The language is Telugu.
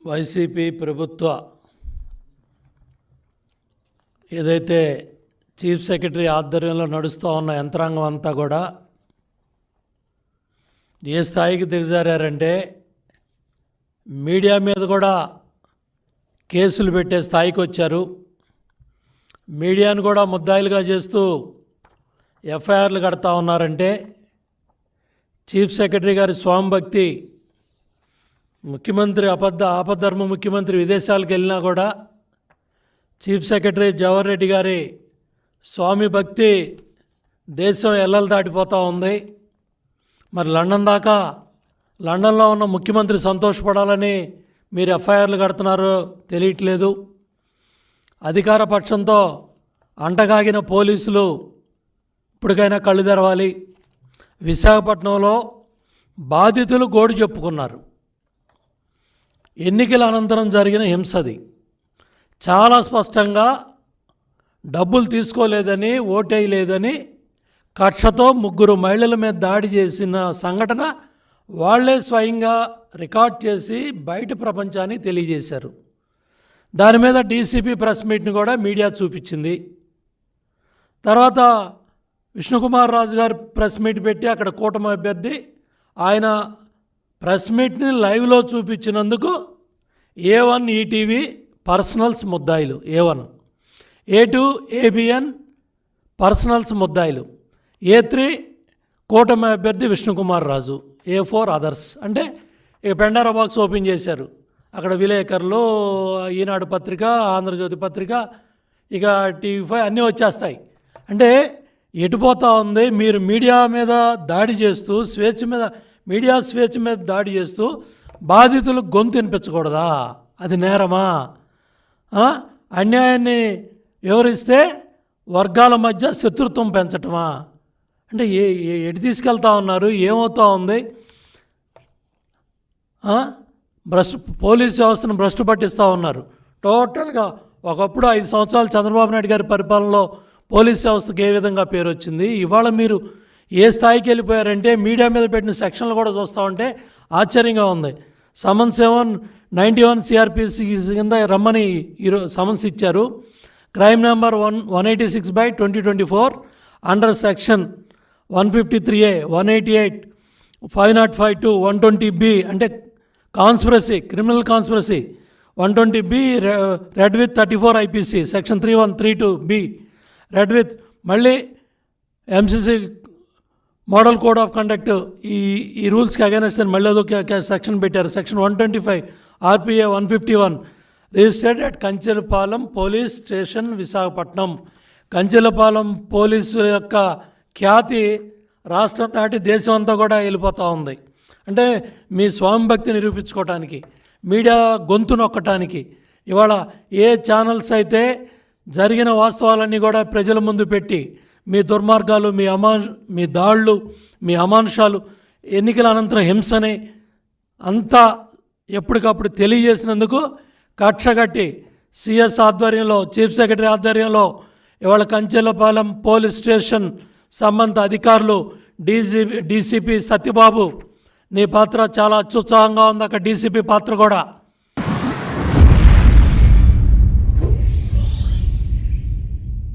వైసీపీ ప్రభుత్వ ఏదైతే చీఫ్ సెక్రటరీ ఆధ్వర్యంలో నడుస్తూ ఉన్న యంత్రాంగం అంతా కూడా ఏ స్థాయికి దిగజారంటే మీడియా మీద కూడా కేసులు పెట్టే స్థాయికి వచ్చారు. మీడియాను కూడా ముద్దాయిలుగా చేస్తూ ఎఫ్ఐఆర్లు కడతా ఉన్నారంటే చీఫ్ సెక్రటరీ గారి స్వామిభక్తి, ముఖ్యమంత్రి ఆపద్ధర్మ ముఖ్యమంత్రి విదేశాలకు వెళ్ళినా కూడా చీఫ్ సెక్రటరీ జవహర్ రెడ్డి గారి స్వామి భక్తి దేశం ఎల్లలు దాటిపోతూ ఉంది. మరి లండన్లో ఉన్న ముఖ్యమంత్రి సంతోషపడాలని మీరు ఎఫ్ఐఆర్లు కడుతున్నారో తెలియట్లేదు. అధికార పక్షంతో అంటగాగిన పోలీసులు ఇప్పటికైనా కళ్ళు తెరవాలి. విశాఖపట్నంలో బాధితులు గోడు చెప్పుకున్నారు. ఎన్నికల అనంతరం జరిగిన హింసది చాలా స్పష్టంగా డబ్బులు తీసుకోలేదని, ఓటేయలేదని కక్షతో 3 మహిళల మీద దాడి చేసిన సంఘటన వాళ్లే స్వయంగా రికార్డ్ చేసి బయట ప్రపంచానికి తెలియజేశారు. దాని మీద డీసీపీ ప్రెస్ మీట్ని కూడా మీడియా చూపించింది. తర్వాత విష్ణుకుమార్ రాజు గారు ప్రెస్ మీట్ పెట్టి అక్కడ కూటమి అభ్యర్థి ఆయన ప్రెస్ మీట్ని లైవ్లో చూపించినందుకు A1 ఈటీవీ పర్సనల్స్ ముద్దాయిలు, A1, A2 ABN పర్సనల్స్ ముద్దాయిలు, A3 కూటమి అభ్యర్థి విష్ణుకుమార్ రాజు, A4 అదర్స్. అంటే ఇక పెండారా బాక్స్ ఓపెన్ చేశారు. అక్కడ విలేకరులు, ఈనాడు పత్రిక, ఆంధ్రజ్యోతి పత్రిక, ఇక TV5 అన్నీ వచ్చేస్తాయి. అంటే ఎటుపోతూ ఉంది? మీరు మీడియా మీద దాడి చేస్తూ మీడియా స్వేచ్ఛ మీద దాడి చేస్తూ బాధితులకు గొంతు వినిపించకూడదా? అది నేరమా? అన్యాయాన్ని వివరిస్తే వర్గాల మధ్య శత్రుత్వం పెంచటమా? అంటే ఎటు తీసుకెళ్తా ఉన్నారు? ఏమవుతూ ఉంది? పోలీస్ వ్యవస్థను భ్రష్టు పట్టిస్తూ ఉన్నారు టోటల్గా. ఒకప్పుడు 5 సంవత్సరాలు చంద్రబాబు నాయుడు గారి పరిపాలనలో పోలీస్ వ్యవస్థకు ఏ విధంగా పేరు వచ్చింది, ఇవాళ మీరు ఏ స్థాయికి వెళ్ళిపోయారంటే మీడియా మీద పెట్టిన సెక్షన్లు కూడా చూస్తూ ఉంటే ఆశ్చర్యంగా ఉంది. సమన్ 791 CRPC కింద రమ్మని ఈరోజు సమన్స్ ఇచ్చారు. Crime number 186/2024 under section 153A, 188, 505(2), 120B అంటే conspiracy, criminal conspiracy, 120B red with 34 IPC section 3132B red with, మళ్ళీ MCC model code of conduct ఈ రూల్స్కి అగైనెస్ట్ అని మళ్ళీ అదొక సెక్షన్ పెట్టారు. Section 125 RPA 151 registered at Kanchelapalem police station Visakhapatnam. Kanchelapalem police యొక్క ఖ్యాతి రాష్ట్రం దాటి దేశం అంతా కూడా వెళ్ళిపోతూ ఉంది. అంటే మీ స్వామి భక్తి నిరూపించుకోవటానికి, మీడియా గొంతు నొక్కటానికి ఇవాళ ఏ ఛానల్స్ అయితే జరిగిన వాస్తవాలన్నీ కూడా ప్రజల ముందు పెట్టి మీ దుర్మార్గాలు, మీ దాళ్ళు, మీ అమానుషాలు, ఎన్నికల అనంతరం హింసని అంతా ఎప్పటికప్పుడు తెలియజేసినందుకు కక్షగట్టి CS ఆధ్వర్యంలో, చీఫ్ సెక్రటరీ ఆధ్వర్యంలో ఇవాళ కంచెలపాలెం పోలీస్ స్టేషన్ సంబంధిత అధికారులు, డీసీపీ సత్యబాబు, నీ పాత్ర చాలా అత్యుత్సాహంగా ఉంది. అక్కడ డీసీపీ పాత్ర కూడా